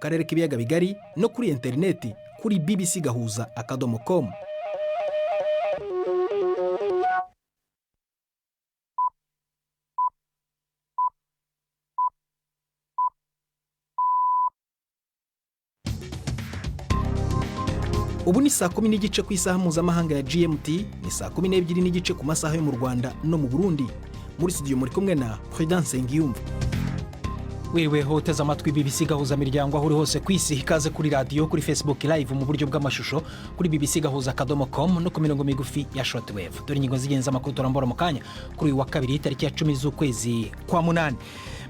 karere k'ibiyaga bigari no kuri interineti kuri bbc.gahuza.com. Ubu ni saa 10:30 ku isaha mpuzamahanga ya GMT, ni saa 12:30 ku masaha yo mu Rwanda no mu Burundi. Muri studio muri kumwe na Prudence Ngiyumva. Wewe hoteza amatwi BBC Gahuza miryango aho uri hose kwisi, ikaze kuri radio, kuri Facebook live mu buryo bw'amashusho kuri bbc.gahuza.com no ku mirongo migufi ya shortwave. Dore ingingo zigenza amakuru turambora mu kanya kuri uyu wa kabiri tariki ya 10 z'ukwezi kwa munani.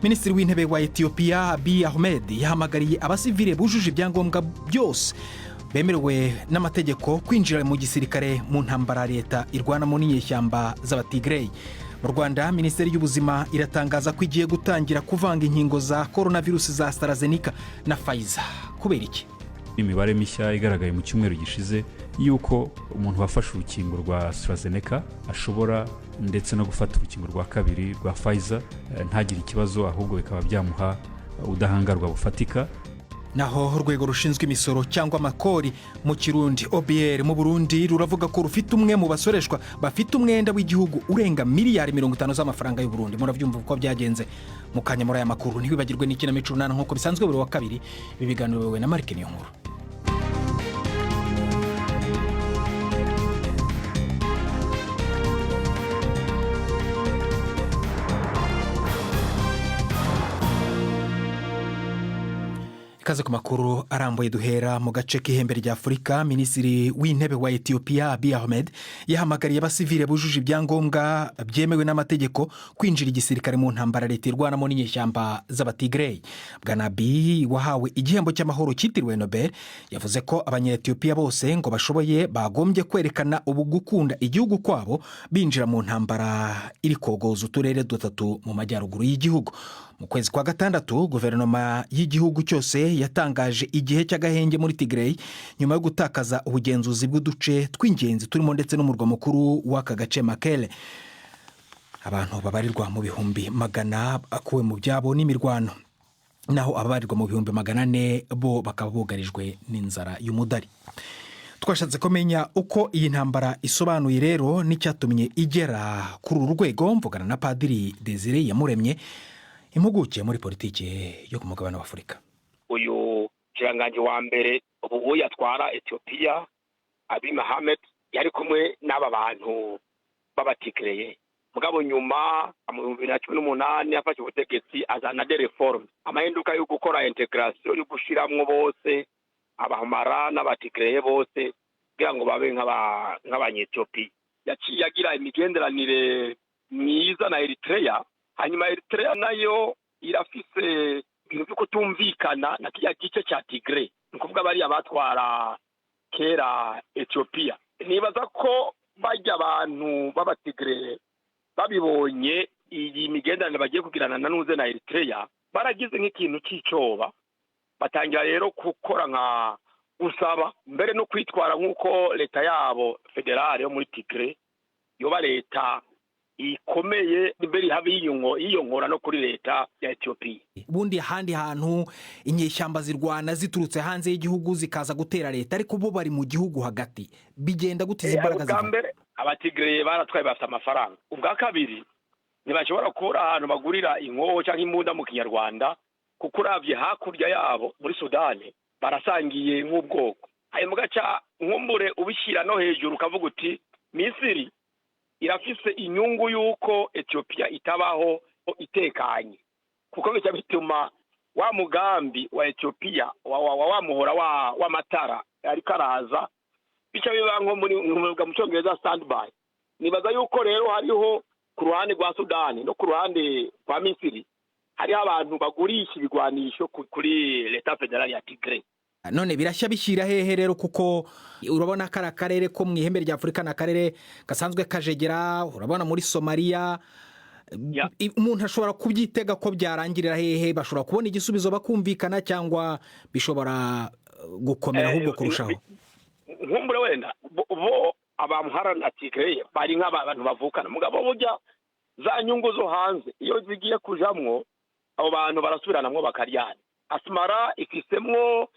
Minisitiri w'intebe wa Ethiopia Abiy Ahmed yahamagariye abasivile bujuje ibyangombwa byose bemerewe n'amategeko kwinjira mu gisirikare mu ntambara leta irwana mu n'inyeshyamba z'Abatigray. Mu Rwanda, Minisiteri y'Ubuzima iratangaza ko igiye gutangira kuvanga inkingo za coronavirus za AstraZeneca na Pfizer. Kubera iki? Imibare mishya igaragaye mu cyumweru gishize yuko umuntu wafashe urukingo rwa AstraZeneca ashobora ndetse no gufata urukingo rwa kabiri rwa Pfizer ntagire ikibazo, ahubwo bikaba byamuha ubudahangarwa bufatika. Naho urwego rushinzwe imisoro cyangwa amakori mu Kirundi OBR mu Burundi ruravuga ko rufite umwe mu basoreshwa bafite umwenda w'igihugu urenga miliyari 50 z'amafaranga y'u Burundi. Muravyumva uko byagenze mu kanya muri aya makuru. Ntibibagirwe n'ikinamico runana nkuko bisanzwe buri wa kabiri, bibiganiriwe na Mark Niyonkuru. Kaze ku makuru arambuye duhera mu gace k'ihembe rya Afurika. Minisitiri w'intebe wa Ethiopia Abiy Ahmed yahamagariye abasivile bujuje ibyangombwa byemewe n'amategeko kwinjira igisirikare mu ntambara leta irwana mu n'inyeshyamba z'Abatigray. Bwana Abiy wahawe igihembo cy'amahoro cyitiriwe Nobel yavuze ko abanya-Ethiopia bose ngo bashoboye bagombye kwerekana gukunda igihugu kwabo binjira mu ntambara iri kogoza uturere dutatu mu majyaruguru y'igihugu. Mu kwezi kwa gatandatu, guverinoma y'igihugu cyose yatangaje igihe cy'agahenge muri Tigray nyuma yo gutakaza ubugenzuzi bw'uduce tw'ingenzi turimo ndetse n'umurwa mukuru w'aka gace Mekelle. Abantu babarirwa mu bihumbi magana akuwe mu byabo n'imirwano, naho ababarirwa mu bihumbi 400 bo bakaba bugarijwe n'inzara y'umudari. Twashatse kumenya uko iyi ntambara isobanuye rero n'icyatumye igera kuri uru rwego, mvugana na Padiri Desire Yamuremye, impuguke muri politike yo ku mugabane wa Afurika. Uyu kiranganje wa mbere ubu yatwara Ethiopia Abiy Ahmed yari kumwe n'aba bantu b'Abatigray. Mugabo nyuma mu 2018 yafashe ubutegetsi azana de reform, amahinduka yo gukora integration yo gushiramwo bose abahumara n'Abatigray bose kugira ngo babe nk'abanye-Ethiopia. Yaciye agira imigenderanire myiza na Eritrea. Hanyuma Eritrea nayo irafise ibintu byo kutumvikana na kiya gice cya Tigray, nukuvuga bari abatwara kera Ethiopia. Nibaza ko bajya abantu b'Abatigray babibonye iyi migenderanire bagiye kugirana na nuze na Eritrea, baragize nk'ikintu cy'icoba, batangira rero gukora nka gusaba mbere no kwitwara nk'uko leta yabo federale yo muri Tigray yoba leta ikomeye imbere habi yiyongora no kuri leta ya Ethiopia. Bundi handi hantu inyeshyamba zirwana ziturutse hanze y'igihugu zikaza gutera leta, ariko bo bari mu gihugu hagati, bigenda gutiza imbaraga ziva. Ubwa Abatigray baratwaye bafite amafaranga. Ubwa kabiri ntibashobora kubura ahantu bagurira inkoho cyangwa imbunda mu Kinyarwanda, kuko uravye hakurya yabo muri Sudani barasangiye nk'ubwoko. Ayo mugaca nkumbure ubishyira no hejuru ukavuga uti Misiri irafise inyungu yuko Ethiopia itabaho itekanye, kuko bica bituma wa mugambi wa Ethiopia wa muhora wa matara ariko araza bica biba nko muri mu Cyongereza standby. Nibaza yuko rero hariho ku ruhande rwa Sudani no ku ruhande rwa Misiri hariho abantu bagurisha ibigwanisho kuri leta federale ya Tigray. None birashya bishyira hehe rero, kuko urabona kara karere ko mu ihembe rya Afurika na karere gasanzwe kajegera, urabona muri Somalia umuntu ashobora kubyitega ko byarangirira hehe, bashobora kubona igisubizo bakumvikana cyangwa bishobora gukomera ahubwo kurushaho. Nkumbure wenda bo abamuharana Tigray bari nk'abantu bavukana, mugabo burya za nyungu zo hanze iyo zigiye kujamwo abo bantu barasubiranamwo bakaryana. Asmara ifisemwo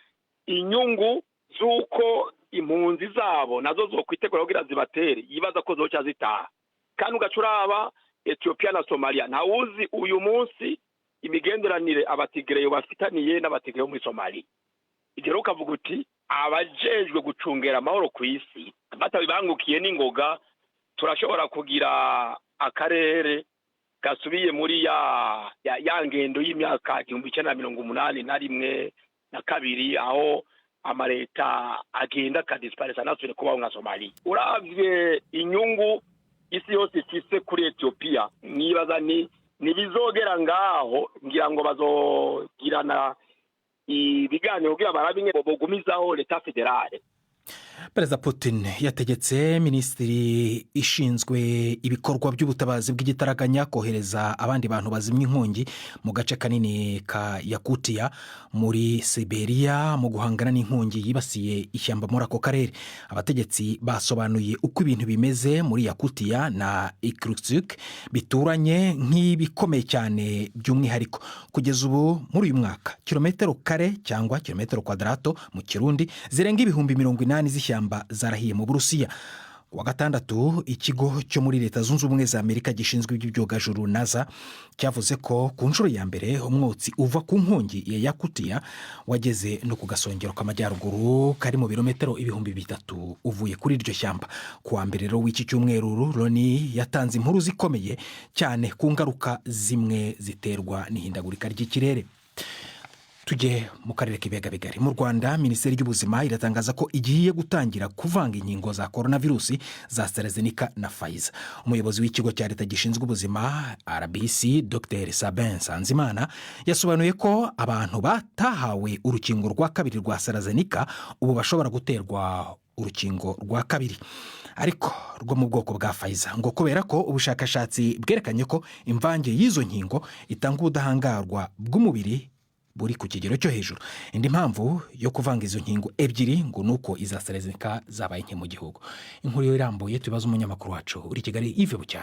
inyungu z'uko impunzi zabo nazo zokwitegura kugira zibatere, yibaza ko zoca zitaha. Kandi ugacuraba Ethiopia na Somalia, ntawuzi uyu munsi imigenderanire abatigireyo bafitaniye n'abatigireyo muri Somalia. Igero kavuga uti abajejwe gucungera amahoro ku isi batabibangukiye n'ingoga, turashobora kugira akarere gasubiye muri ya ngendo y'imyaka 1981 na kabiri, aho amareta agenda kadisparesa nasubire kubaho nka Somalia. Uravye inyungu isi yose ifise kuri Ethiopia, nibaza nibizogera ngaho ngira ngo bazogirana ibiganiro kugira barabinye bogumizaho leta federale. Perezida Putin yategetse minisitiri ishinzwe ibikorwa by'ubutabazi bw'igitaraganya kohereza abandi bantu bazimya inkongi mu gace kanini ka Yakutiya muri Siberia mu guhangana n'inkongi yibasiye ishyamba muri ako karere. Abategetsi basobanuye uko ibintu bimeze muri Yakutiya na Irkutsk bituranye nk'ibikomeye cyane, by'umwihariko kugeza ubu muri uyu mwaka kilometero kare cyangwa kilometero kwadrato mu Kirundi zirenga 80,000 z'ishyamba zarahiye mu Burusiya. Wa gatandatu ikigo cyo muri Leta Zunze Ubumwe za Amerika gishinzwe iby'ibyogajuru NASA cyavuze ko ku nshuro ya mbere umwotsi uva ku nkongi ya Yakutiya wageze no ku gasongero k'amajyaruguru kari mu birometero 3,000 uvuye kuri iryo shyamba. Kuwa mbere rero w'iki cyumweru Loni yatanze inkuru zikomeye cyane ku ngaruka zimwe ziterwa n'ihindagurika ry'ikirere. Tujye mu karere k'ibiyaga bigari. Mu Rwanda Minisiteri y'Ubuzima iratangaza ko igiye gutangira kuvanga inkingo za coronavirusi za AstraZeneca na Pfizer. Umuyobozi w'ikigo cya leta gishinzwe ubuzima RBC Dr Sabin Nsanzimana yasobanuye ko abantu batahawe urukingo rwa kabiri rwa AstraZeneca ubu bashobora guterwa urukingo rwa kabiri ariko rwo mu bwoko bwa Pfizer, ngo kubera ko ubushakashatsi bwerekanye ko imvange y'izo nkingo itanga ubudahangarwa bw'umubiri buri ku kigero cyo hejuru. Indi mpamvu yo kuvanga izo nkingo ebyiri ngo nuko iza AstraZeneca zabaye nke mu gihugu. Inkuru yo irambuye tubaza umunyamakuru wacu uri Kigali Ivuze.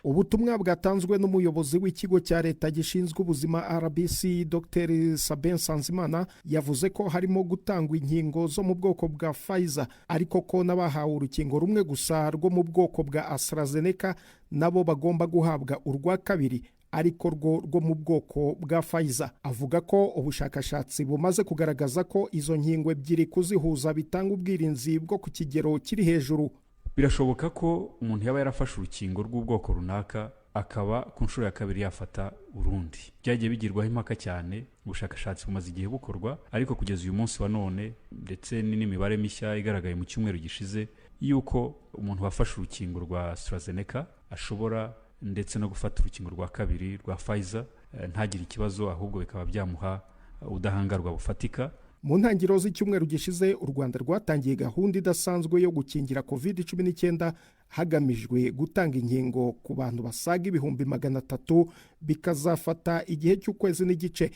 Ubutumwa bwatanzwe n'umuyobozi w'ikigo cya leta gishinzwe ubuzima RBC Dr Sabin Nsanzimana yavuze ko harimo gutangwa inkingo zo mu bwoko bwa Pfizer, ariko ko n'abahawe urukingo rumwe gusa rwo mu bwoko bwa AstraZeneca nabo bagomba guhabwa urwa kabiri ariko rwo mu bwoko bwa Pfizer. Avuga ko ubushakashatsi bumaze kugaragaza ko izo nkingo ebyiri kuzihuza bitanga ubwirinzi bwo ku kigero kiri hejuru. Birashoboka ko umuntu yaba yarafashe urukingo rw'ubwoko runaka akaba ku nshuro ya kabiri yafata urundi. Byagiye bigirwaho impaka cyane, ubushakashatsi bumaze igihe bukorwa, ariko kugeza uyu munsi wa none ndetse n'imibare mishya igaragaye mu cyumweru gishize yuko umuntu wafashe urukingo rwa AstraZeneca ashobora ndetse no gufata urukingo rwa kabiri rwa Pfizer ntagire ikibazo, ahubwo bikaba byamuha ubudahangarwa bufatika. Mu ntangiriro z'icyumweru gishize u Rwanda rwatangiye gahunda idasanzwe yo gukingira COVID-19 hagamijwe gutanga inkingo ku bantu basaga 300,000 bikazafata igihe cy'ukwezi n'igice.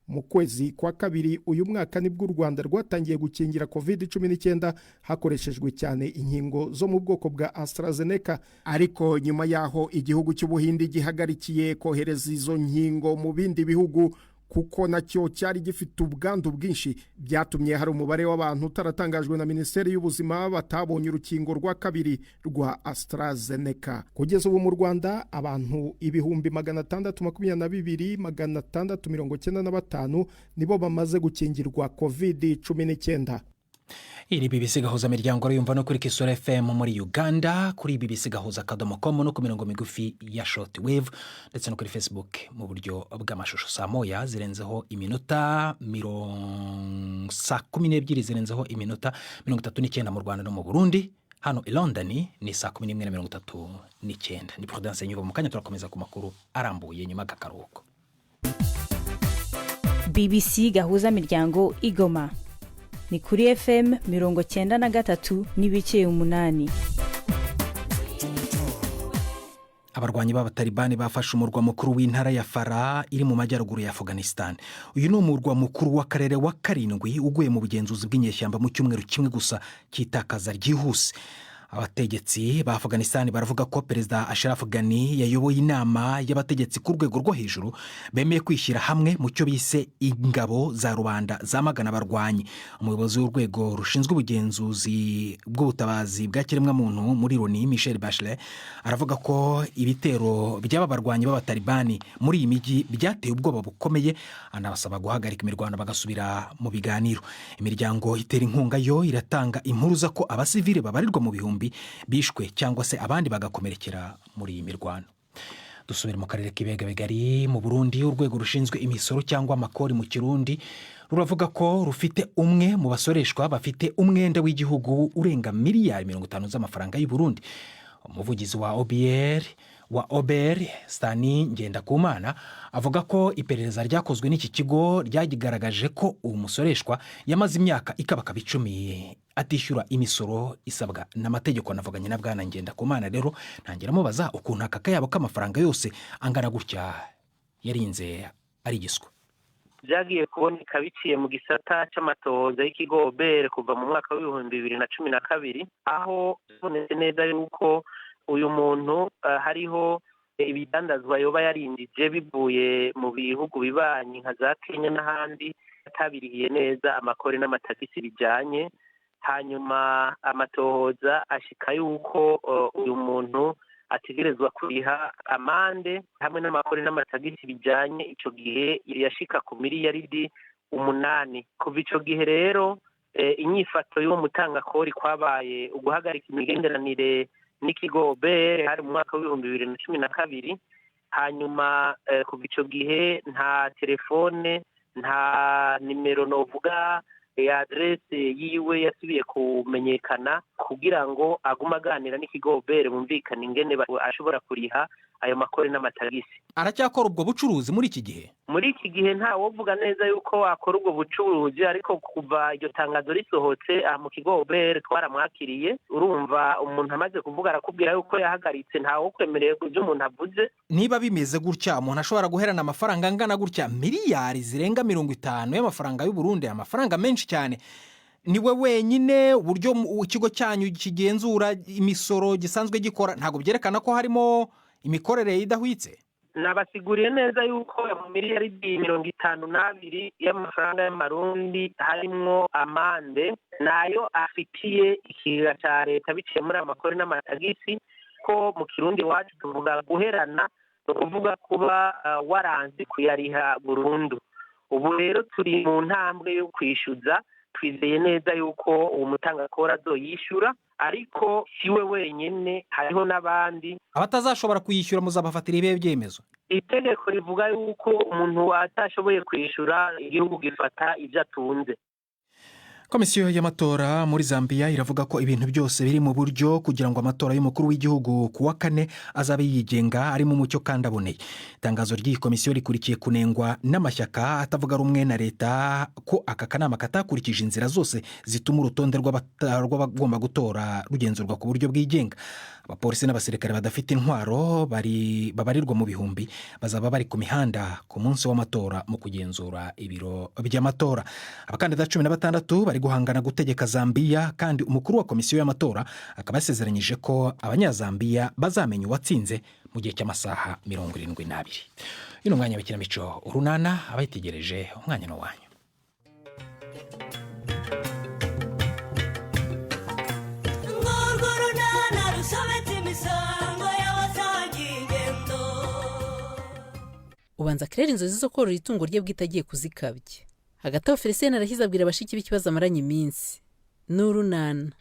Mu kwezi kwa kabiri uyu mwaka nibwo u Rwanda rwatangiye gukingira COVID-19 hakoreshejwe cyane inkingo zo mu bwoko bwa AstraZeneca, ariko nyuma yaho igihugu cy'Ubuhindi gihagarikiye kohereza izo nkingo mu bindi bihugu kuko nacyo cyari gifite ubwandu bwinshi, byatumye hari umubare w'abantu utaratangajwe na Minisiteri y'Ubuzima batabonye urukingo rwa kabiri rwa AstraZeneca. Kugeza ubu mu Rwanda abantu 622,695 nibo bamaze gukingirwa COVID-19. Iri BBC Gahuza miryango yumva no kuri Kisoro FM muri Uganda, kuri BBC Gahuza.com no ku mirongo migufi ya shortwave, ndetse no kuri Facebook mu buryo bw'amashusho. Saa moya zirenzeho iminota 12 zirenzeho iminota 39 mu Rwanda no mu Burundi. Hano i London ni saa 11:39. Ni Prudence Nyuba. Mu kanya turakomeza ku makuru arambuye nyuma y'akaruhuko. BBC Gahuza miryango Igoma ni kuri FM 93 n'ibice 8. Abarwanyi b'abatalibani bafashe umurwa mukuru w'intara ya Farah iri mu majyaruguru ya Afghanistan. Uyu ni umurwa mukuru w'akarere wa karindwi uguye mu bugenzuzi bw'inyeshyamba mu cyumweru kimwe gusa cyitakaza ryihuse. abategetsi ba Afghanistan baravuga ko perezida Ashraf Ghani yayoboye inama y'abategetsi ku rwego rwo hejuru bemeye kwishyira hamwe mu cyo bise ingabo za rubanda zamagana abarwanyi. Umuyobozi w'urwego rushinzwe ubugenzuzi bw'ubutabazi bwa kiremwamuntu muri Loni Michel Bachelet aravuga ko ibitero by'aba barwanyi b'abatalibani muri iyi mijyi byateye ubwoba bukomeye, anabasaba guhagarika imirwano bagasubira mu biganiro. Imiryango itera inkunga yo iratanga impuruza ko abasivile babarirwa mu bihumbi bishwe cyangwa se abandi bagakomerekera muri iyi mirwano. Dusubire mu karere k'ibiyaga bigari mu Burundi. Urwego rushinzwe imisoro cyangwa amakori mu Kirundi ruravuga ko rufite umwe mu basoreshwa bafite umwenda w'igihugu urenga miliyari 50 z'amafaranga y'u Burundi. Umuvugizi wa OBR Stani Ngendakumana avuga ko iperereza ryakozwe n'iki kigo ryagigaragaje ko uwo musoreshwa yamaze imyaka ikabakaba 10 atishyura imisoro isabwa n'amategeko. Navuganye na bwana Ngendakumana rero ntangira mubaza ukuntu aka kayabo k'amafaranga yose angana gutya yarinze ari giswa. Byagiye kuboneka biciye mu gisata cy'amatohoza y'ikigo OBR kuva mu mwaka w'2012 aho bonetse neza yuko uyu muntu hariho ibidandazwa yoba yarindije bivuye mu bihugu bibanyi nka za Kenya n'ahandi atabirihiye neza amakori n'amatagisi bijyanye. Hanyuma amatohoza ashika yuko uyu muntu ategerezwa kuriha amande hamwe n'amakori n'amatagisi bijyanye. Icyo gihe yashika ku miliyaridi 8. Kuva icyo gihe rero inyifato y'uwo mutangakori kwabaye uguhagarika imigenderanire n'ikigo OBR hari mu mwaka w'2012. Hanyuma kuva icyo gihe nta telefone, nta nimero novuga adresse yiwe yasubiye kumenyekana kugira ngo agume aganira n'ikigo OBR bumvikana ingene ashobora kuriha ayo makori n'amatagisi. Aracyakora ubwo bucuruzi muri iki gihe? Muri iki gihe nta wovuga neza yuko wakora ubwo bucuruzi, ariko kuva iryo tangazo risohotse mu kigo OBR twaramwakiriye. Urumva umuntu amaze kuvuga arakubwira yuko yahagaritse, nta wo kwemereye ibyo umuntu avuze. Niba bimeze gutya umuntu ashobora guherana amafaranga angana gutya miliyari zirenga 50 y'amafaranga y'u Burundi, amafaranga menshi cyane, niwe wenyine uburyo ikigo cyanyu kigenzura imisoro gisanzwe gikora ntabwo byerekana ko harimo imikorere idahwitse? Nabasiguriye neza yuko mu miliyaridi 52 y'amafaranga y'amarundi harimo amande nayo afitiye ikiga cya leta biciye muri amakori n'amatagisi, ko mu Kirundi wacu tuvuga guherana no kuvuga kuba waranze kuyariha burundu. Ubu rero turi mu ntambwe yo kwishyuza, twizeye neza yuko uwo mutangakora azoyishyura, ariko siwe wenyine, hariho n'abandi abatazashobora kuyishyura. Muzabafatira ibihe byemezo? Itegeko rivuga yuko umuntu atashoboye kwishyura igihugu gifata ibyo atunze. Komisiyo y'amatora muri Zambia iravuga ko ibintu byose biri mu buryo kugira ngo amatora y'umukuru w'igihugu kuwa 4 azabe yigenga ari mu mucyo kandi aboneye. Itangazo ry'iyi komisiyo rikurikiye kunengwa n'amashyaka atavuga rumwe na leta ko aka kanama katakurikije inzira zose zituma urutonde rw'abagomba gutora rugenzurwa ku buryo bwigenga. Abapolisi n'abasirikare badafite intwaro babarirwa mu bihumbi bazaba bari ku mihanda ku munsi w'amatora mu kugenzura ibiro by'amatora. Abakandida 16 bari guhangana gutegeka Zambia, kandi umukuru wa komisiyo y'amatora akaba yasezeranyije ko abanyazambiya bazamenya uwatsinze mu gihe cy'amasaha 72. Uyu mwanya w'ikinamico urunana abayitegereje umwanya no wanyu. Ubanza Claire inzozi zo korora itungo rye bwitagiye kuzikabye. Hagati aho Felicien arahiza abwira abashiki b'ikibazo amaranye iminsi. N'urunana.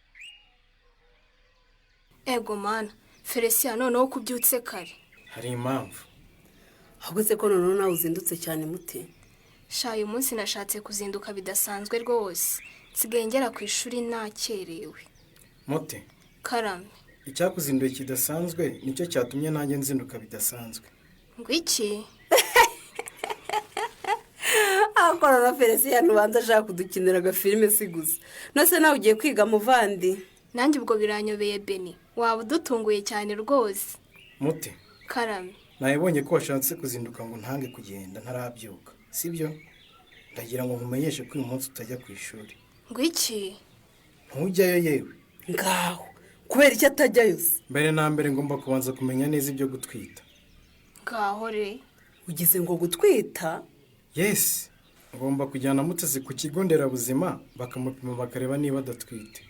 Ego mana, Felicien noneho kubyutse kare. Hari impamvu. Ahubwo se ko noneho nawe uzindutse cyane mute? Sha uyu munsi nashatse kuzinduka bidasanzwe rwose. Nsigaye ngera ku ishuri nakerewe. Mute? Karame. Icyakuzinduye kidasanzwe nicyo cyatumye nanjye nzinduka bidasanzwe. Ngwiki? Akora na Felicien ubanza ashaka kudukinira agafilime siguza. Nose nawe ugiye kwiga muvandi? Nanjye ubwo biranyobeye Beni. Waba udutunguye cyane rwose. Mute? Karame. Nayibonye ko washatse kuzinduka ngo ntange kugenda ntarabyuka, sibyo? Ndagira ngo nkumenyeshe ko uyu munsi utajya ku ishuri. Ngwiki? Ntujyayo yewe. Ngaho kubera icyo atajyayo se? mbere na mbere ngomba kubanza kumenya neza ibyo gutwita. ngaho re ugize ngo gutwita? yesi, ngomba kujyana Mutesi ku kigo nderabuzima bakamupima bakareba niba adatwite.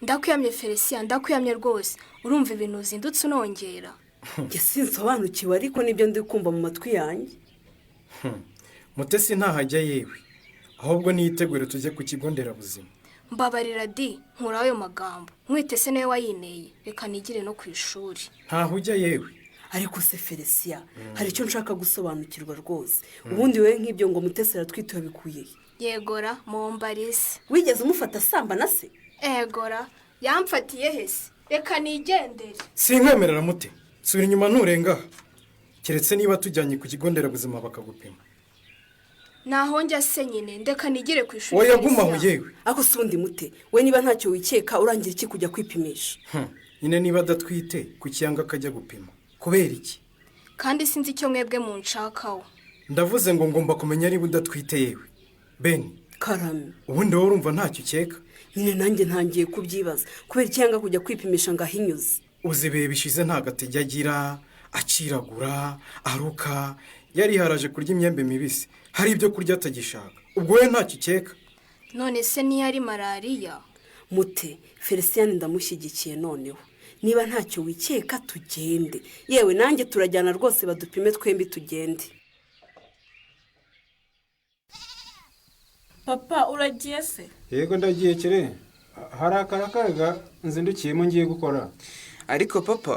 ndakwiyamye Felicien, ndakwiyamye rwose. urumva ibintu uzindutse unongera? njye sinsobanukiwe ariko nibyo ndi kumva mu matwi yanjye. Mutesi ntahajya yewe, ahubwo niyitegure tujye ku kigo nderabuzima. mbabarira di, nkura ayo magambo. mwitese nawe wayineye, reka nigire no ku ishuri. ntaho ujya yewe. ariko se Felicien, hari icyo nshaka gusobanukirwa rwose. ubundi wowe nk'ibyo ngo Mutesi aratwite wabikuye he? yegora Mombarise. wigeze umufata asamba na se? egora yamfatiye hese, reka nigendere. sinkwemerera mute, subira inyuma nturenga, keretse niba tujyanye ku kigo nderabuzima bakagupima. naho njya se nyine, ndeka nigire ku ishuri. oya gumaho yewe. ako si undi mute, we niba ntacyo wikeka urangira iki kujya kwipimisha? nyine niba adatwite ku kiyanga akajya gupima, kubera iki? kandi sinzi icyo mwebwe munshakaho. ndavuze ngo ngomba kumenya niba udatwite yewe. beni karame, ubundi wowe urumva ntacyo ukeka? nyine nanjye ntangiye kubyibaza, kubera ikiyanga kujya kwipimisha ngo ahinyuze. uzi ibihe bishize nta gatege agira, aciragura, aruka, yariharaje kurya imyembe mibisi, hari ibyo kurya atagishaka. ubwo we ntacyo ukeka? none se niyo ari malariya? mute, Felicien ndamushyigikiye. noneho niba ntacyo wikeka tugende, yewe nanjye turajyana rwose badupime twembi tugende. papa uragiye se? yego ndagiye kire, hari akarakaga nzindukiyemo ngiye gukora. ariko papa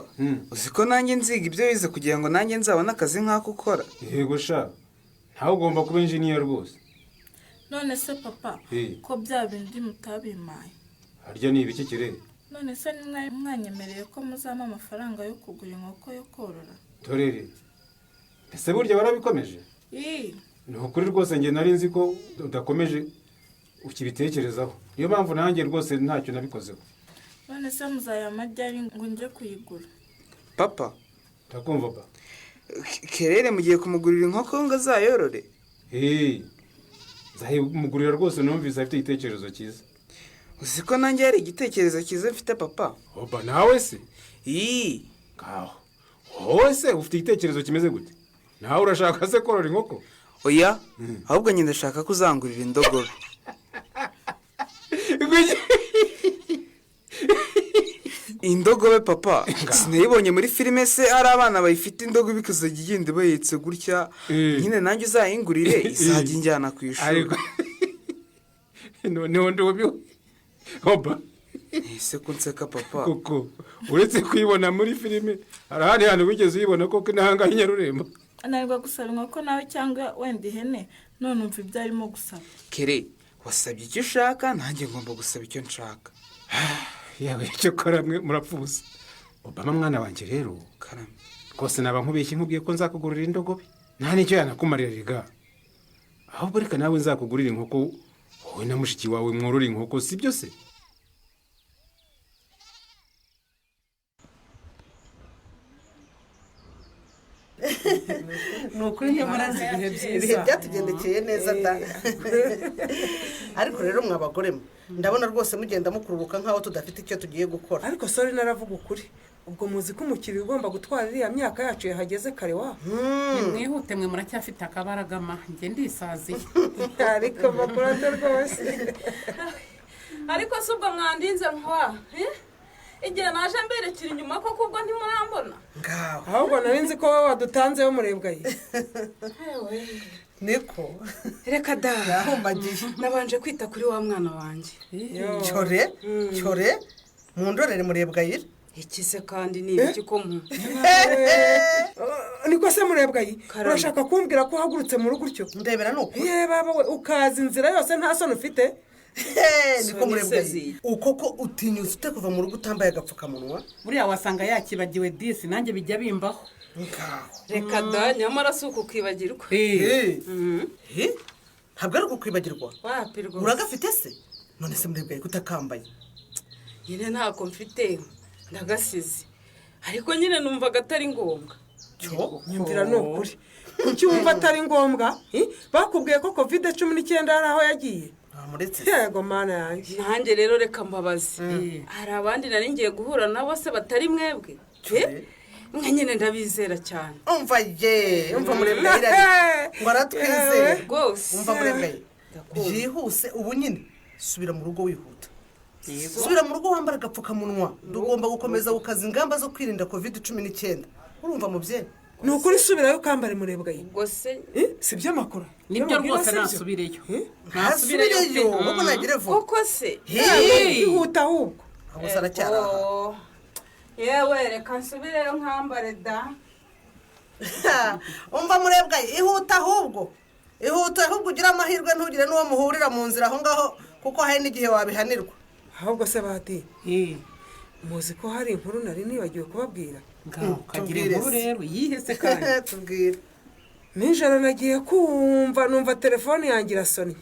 uzi ko nanjye nziga ibyo wize kugira ngo nanjye nzabone akazi nk'ako ukora. yego sha, ntawe ugomba kuba injiniya rwose. none se papa ko bya bindi mutabimaye? harya ni ibiki kire? none se nimwe mwanyemereye ko muzampa amafaranga yo kugura inkoko yo korora? dorere, ese burya warabikomeje? ni ukuri rwose njye nari nzi ko udakomeje ukibitekerezaho, niyo mpamvu nanjye rwose ntacyo nabikozeho. none se muzayama ryari ngo njye kuyigura? papa ndakumva ba. kerere mugiye kumugurira inkoko ngo azayorore? nzayimugurira rwose, numvise afite igitekerezo cyiza. uzi ko nanjye hari igitekerezo cyiza mfite papa. oba nawe se? ngaho wowe se ufite igitekerezo kimeze gute? nawe urashaka se korora inkoko? oya, ahubwo njye ndashaka ko uzangurira indogobe. indogobe papa, sinayibonye muri filime se hari abana bayifite indogobe ikazajya igenda bayetse gutya, nyine nanjye uzayingurire izajya injyana ku ishuri. noneho ndubiwe oba. ese ko nseka papa? kuko uretse kuyibona muri filime, hari ahandi hantu wigeze uyibona koko n'ahangaha i Nyarurembo? anarwa gusaba inkoko nawe cyangwa wenda ihene, none umva ibyo arimo gusaba. kere, wasabye icyo ushaka, nanjye ngomba gusaba icyo nshaka. yewe icyo kora mwe murapfuza. obama mwana wanjye rero, karame rwose naba nkubeshye nkubwiye ko nzakugurira indogobe, nta n'icyo yanakumarira riga. ahubwo reka nawe nzakugurira inkoko, wowe na mushiki wawe mworora inkoko, si byo se? ni ukuri ntiburazi ibihe byatugendekeye neza da. ariko rero mwabagore mwe, ndabona rwose mugenda mukururuka nk'aho tudafite icyo tugiye gukora. ariko sori naravuga ukuri, ubwo muzi ko umukiriya ugomba gutwara iriya myaka yacu yahageze kare wa. mwihute mwe muracyafite akabaragama, njye ndisaziye. ariko bakurate rwose. ariko si ubwo mwandinze nkwa igihe naje mberekera inyuma koko ubwo ntimurambona? ahubwo nari nzi ko wowe wadutanzeho murebwaye. niko reka da, nabanje kwita kuri wa mwana wanjye. cyore mu ndorere murebwayire. ikize kandi ni ibiki ko mu niko se murebwaye, urashaka kumbwira ko uhagurutse mu rugo utyo? ndebera ni ukuri. baba we ukaza inzira yose nta soni ufite? niko murebwaye, ukoko utinyutse ute kuva mu rugo utambaye agapfukamunwa? buriya wasanga yakibagiwe disi, nanjye bijya bimbaho. reka da, nyamara si ukukibagirwa. ntabwo ari ukukwibagirwa. wapi rwose. uragafite se? none se murebwaye kutakambaye? nyine ntako mfite, ndagasize, ariko nyine numvaga atari ngombwa. nyumvira ni ukuri, kuki wumva atari ngombwa? bakubwiye ko covid-19 hari aho yagiye? yego mana yanjye nanjye rero reka mbabaze hari abandi nari ngiye guhura nabo se batari mwebwe mwe nyine ndabizera cyane umva muremure ngo aratwizeye rwose umva muremure byihuse ubu nyine subira mu rugo wihuta subira mu rugo wambara agapfukamunwa tugomba gukomeza gukaza ingamba zo kwirinda covid-19 urumva mubyeyi ni ukuri subirayo kambare murebwa ye ubwo se si by'amakuru nibyo rwose nasubireyo kuko nagire vuba kuko se ihuta ahubwo abuze aracyari aha yewe reka nsubireyo nkambare da umva murebwa ihuta ahubwo ugira amahirwe ntugire n'uwo muhurira mu nzira aho ngaho kuko hari n'igihe wabihanirwa ahubwo se bati muzi ko hari inkuru nari nibagiwe kubabwira ukagira inkuru rero yihese kandi tubwire nijoro nagiye kumva numva telefone yanjye irasonnye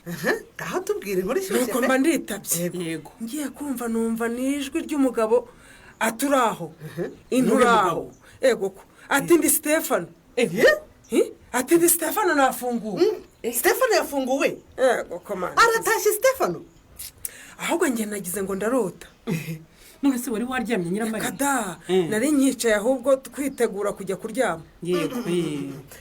ngaho tubwire inkuru ishyushye nuko mba nditabye yego ngiye kumva numva n'ijwi ry'umugabo aturaho inturaho ego ko ati ndi Stefano ati ndi Stefano nafunguwe Stefano yafunguwe ego komanda aratashye Stefano ahubwo njye nagize ngo ndarota none se wari waryamye nyiramari kada nari nyicaye ahubwo twitegura kujya kuryama yego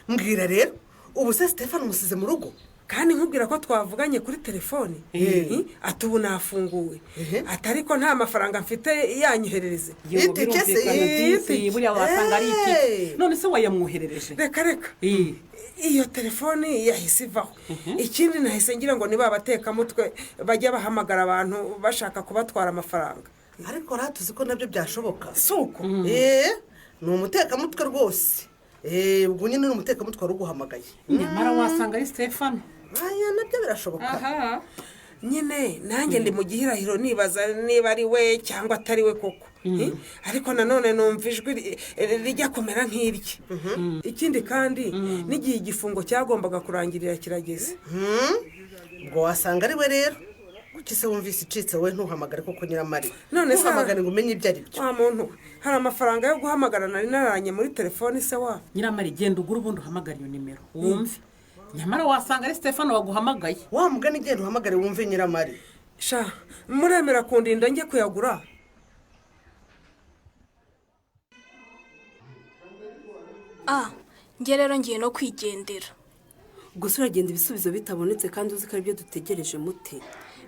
mbwira rero ubu se Stefano musize mu rugo kandi nkubwira ko twavuganye kuri telefone ati ubu nafunguwe atari ko nta mafaranga mfite yanyoherereze buriya wasanga ari iki none se wayamwoherereje reka iyo telefone yahise ivaho ikindi nahise ngira ngo niba abatekamutwe bajya bahamagara abantu bashaka kubatwara amafaranga ariko ratuzi ko nabyo byashoboka suko ni umutekamutwe rwose ubwo nyine ni umutekamutwe wari uguhamagaye nyamara wasanga ari Stefano nabyo birashoboka nyine nanjye ndi mu gihirahiro nibaza niba ari we cyangwa atari we koko ariko nanone numva ijwi rijya kumera nk'irye ikindi kandi n'igihe igifungo cyagombaga kurangirira kirageze ubwo wasanga ari we rero kuki se wumvise icitse we ntuhamagare koko nyiramari none se uhamagare ngo umenye ibyo ari byo wa muntu hari amafaranga yo guhamagara nari naranye muri telefone se wa nyiramari genda ugura ubundi uhamagara iyo nimero wumve nyamara wasanga ari Stefano waguhamagaye wa mugani genda uhamagare wumve nyiramari sha muremera kundinda njye kuyagura njye rero ngiye no kwigendera gusa uragenda ibisubizo bitabonetse kandi uzi ko ari byo dutegereje mute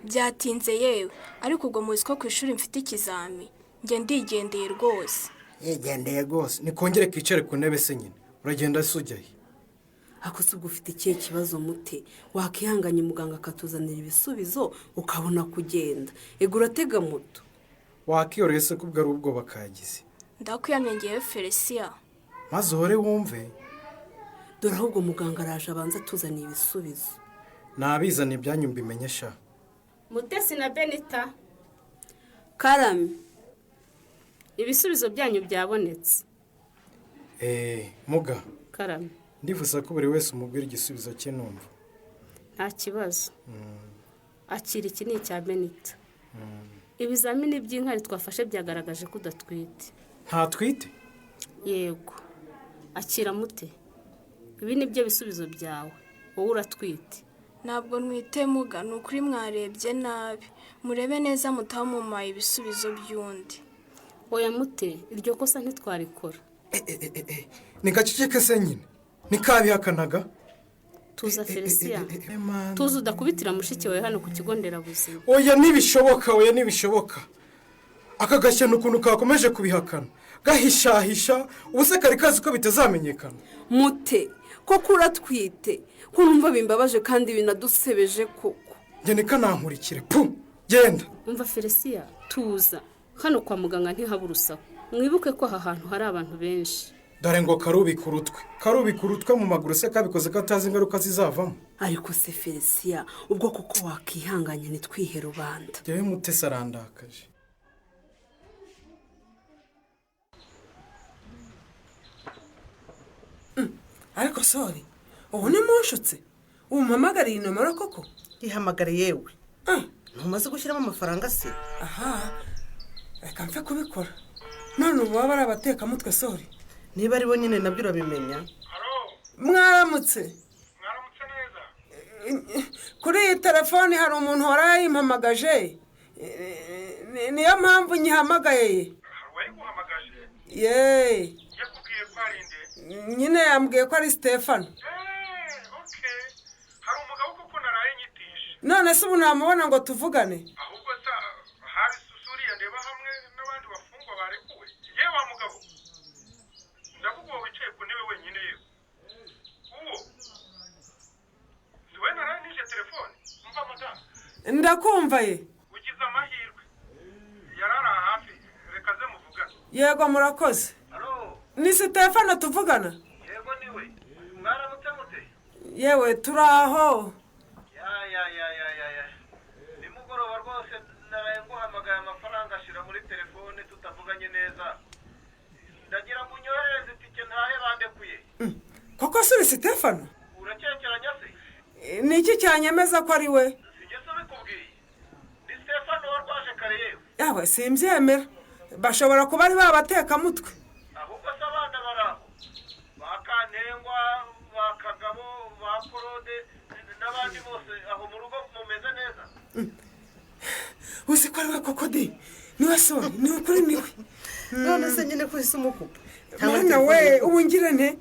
byatinze yewe ariko ubwo muzi ko ku ishuri mfite ikizami njye ndigendeye rwose yigendeye rwose nikongere kicare ku ntebe se nyine uragenda se ujyayo ako si ubwo ufite ikihe kibazo mute wakihanganye muganga akatuzanira ibisubizo ukabona kugenda ego uratega moto wakiyoroye se kubwo ari ubwoba kagize ndakwiyamye ngewe Felicia maze uhore wumve dore ahubwo muganga araje abanza atuzaniye ibisubizo nabizane ibyanyu mbimenyesha Mutesi na Benita Karame ibisubizo byanyu byabonetse muga Karame ndifuza ko buri wese umubwira igisubizo cye numva nta kibazo akira iki ni icya Benita ibizamini by'inkari twafashe byagaragaje ko udatwite ntatwite yego akira mute ibi ni byo bisubizo byawe wowe uratwite ntabwo nwite muga ni ukuri mwarebye nabi murebe neza mutamumaye ibisubizo by'undi oya mute iryo kosa ntitwarikora ni gaceceke se nyine nikabihakanaga tuza Felicia tuza udakubitira mushiki wawe hano ku kigo nderabuzima oya nibishoboka aka gashyano ukuntu kakomeje kubihakana gahishahisha ubuse kari kazi ko bitazamenyekana mute koko uratwite ko numva bimbabaje kandi binadusebeje koko njye kanankurikire genda umva Felicia tuza hano kwa muganga ntihaba urusaku mwibuke ko aha hantu hari abantu benshi dore ngo karubika urutwe mu maguru se kabikoze katazi ingaruka zizavamo ariko se Felicia ubwo koko wakihanganye nitwihe rubanda njyewe mutesi arandakaje ariko sorry ubu ni munshutse umpamagariye inomero koko ihamagare yewe ntumaze gushyiramo amafaranga se reka mfe kubikora none ubu baba ari abatekamutwe sorry niba ari bo nyine nabyo urabimenya mwaramutse neza kuri iyi telefoni hari umuntu warayimpamagaje niyo mpamvu nyihamagaye yeee nyine yambwiye ko ari Stefano hari umugabo kuko naraye nyitishe none se ubu namubona ngo tuvugane ahubwo se hari susuriya ndeba hamwe n'abandi bafungwa barekuwe yewe wa mugabo ndavuga uwo wicaye ku ntebe wenyine yewe uwo siwe naraye nije telefone umva madamu ndakumva ye ugize amahirwe yarara hafi reka ze muvugane yego murakoze ni Stefano tuvugana yego niwe mwaramutse mute yewe turi aho ya nimugoroba rwose naraye nguhamagaye amafaranga ashira muri telefone tutavuganye neza ndagira ngo unyohereze itike ntahe bandekuye koko si Stefano urakekeranya se ni iki cyanyemeza ko ari we sijye se bikubwiye ni Stefano warwaje kare yewe yawe simbyemera bashobora kuba ari babatekamutwe ahubwo se abana baraho bakantengwa bakagabo bakorode n'abandi bose aho mu rugo mumeze neza uzi ko ari we koko de niwe soni ni ukuri niwe none se nyine ko isi umukupa mwana we ubu ngire nte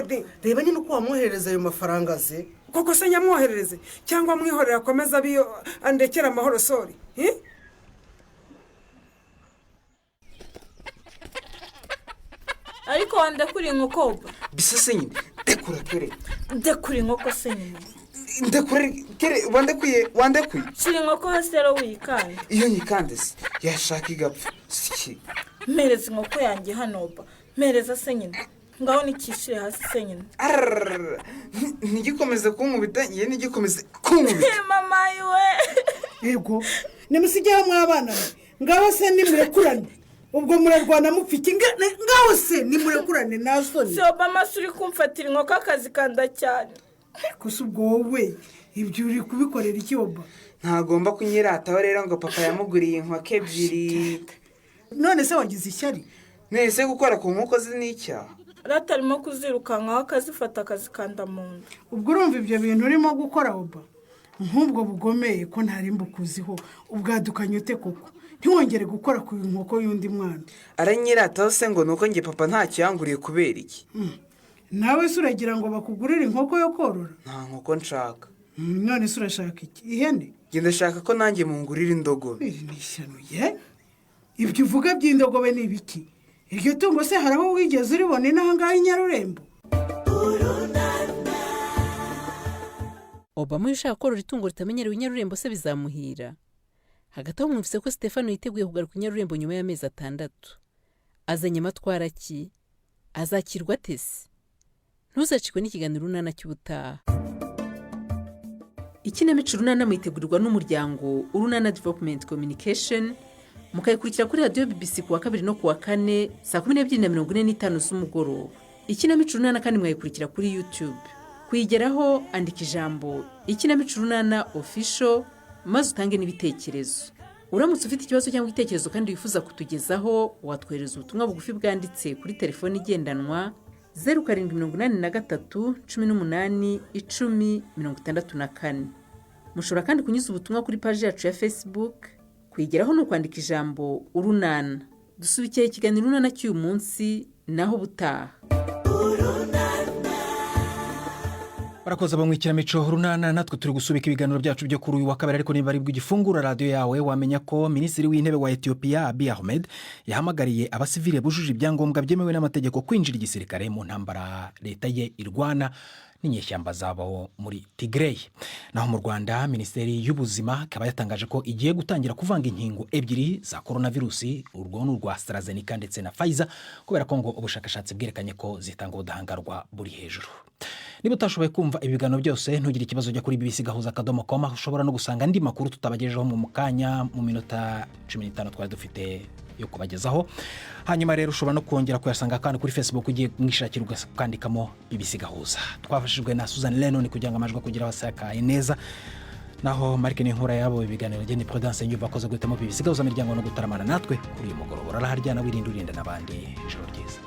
de reba nyine uko wamwoherereza ayo mafaranga ze koko se nyamwoherereze cyangwa mwihorera akomeza abiyo andekera amahoro sori ariko wandekura inkoko uba bisa se nyine dekura kere ndekura inkoko se nyine ndekura kere wandekuye shyira inkoko hasi rero wiyikande iyo nyikande se yashaka igapfa siki mpereza inkoko yanjye hano uba mpereza se nyine ngaho nikishire hasi se nyine ntigikomeze kunkubita ye ntigikomeze kunkubita mama yiwe yego nimusigeho mwabana ngaho se nimurekurane ubwo murarwana mufite ngaho se nimurekurane nta soni si obama se uri kumfatira inkoko akazi kanda cyane ariko si ubwo wowe ibyo uri kubikorera iki oba ntagomba kunyirataho rero ngo papa yamuguriye inkoko ebyiri none se wagize ishyari nese gukora ku nkoko ze n'icyaha ratarimo kuzirukankaho akazifata akazikanda mu nda ubwo urumva ibyo bintu urimo gukora oba nk'ubwo bugomeye ko ntarimba ukuziho ubwadukanye ute koko ntiwongere gukora ku nkoko y'undi mwana aranyirataho se ngo nuko njye papa ntacyo yanguriye kubera iki nawe se uragira ngo bakugurire inkoko yo korora nta nkoko nshaka none se urashaka iki ihene ngenda ndashaka ko nanjye mungurira indogobe ni ishyano ye ibyo uvuga by'indogobe ni ibiki iryo tungo se hari aho wigeze uribona inaha ngaha i Nyarurembo obama iyo ushaka korora itungo ritamenyerewe i Nyarurembo se bizamuhira hagati aho mwumvise ko Stefano yiteguye kugaruka i Nyarurembo nyuma y'amezi 6 azanye amatwara ki azakirwa atese ntuzacikwe n'ikiganiro urunana cy'ubutaha ikinamico urunana mwitegurirwa n'umuryango urunana development communication mukayikurikira kuri radiyo BBC kuwa 2 no kuwa 4 saa 12:45 z'umugoroba ikinamico urunana kandi mwayikurikira kuri YouTube kuyigeraho andika ijambo ikinamico urunana official maze utange n'ibitekerezo uramutse ufite ikibazo cyangwa igitekerezo kandi wifuza kutugezaho watwohereza ubutumwa bugufi bwanditse kuri telefoni igendanwa 0783181064 mushobora kandi kunyuza ubutumwa kuri paji yacu ya Facebook kwigeraho no kwandika ijambo urunana dusubikiye ikiganiro urunana cy'uyu munsi naho butaha barakoze abo mu ikinamico runana natwe turi gusubika ibiganiro byacu byo kuri uyu wa kabiri ariko niba ari bw'igifungura radiyo yawe wamenya ko minisitiri w'intebe wa Ethiopia Abiy Ahmed yahamagariye abasivile bujuje ibyangombwa byemewe n'amategeko kwinjira igisirikare mu ntambara leta ye irwana n'inyeshyamba zabo muri Tigray. Naho mu Rwanda minisiteri y'ubuzima ikaba yatangaje ko igiye gutangira kuvanga inkingo ebyiri za coronavirusi urwo n'urwa AstraZeneca ndetse na Pfizer kubera ko ngo ubushakashatsi bwerekanye ko zitanga ubudahangarwa buri hejuru. Niba utashoboye kumva ibiganiro byose ntugire ikibazo jya kuri bbc.gahuza.com ushobora no gusanga andi makuru tutabagejejeho mu mukanya mu minota 15 twari dufite yo kubagezaho. Hanyuma rero ushobora no kongera kuyasanga kandi kuri Facebook ugiye mwishakira ukandikamo BBC Gahuza. Twafashijwe na Susan Lennon kugira ngo amajwi kugira wasakaye neza. Naho Mark Ninkura yabo ibiganiro gene Prudence Nyuva koze guhitamo BBC Gahuza miryango no gutaramana natwe kuri uyu mugoroba. Araharyana wirinda n'abandi ijoro ryiza.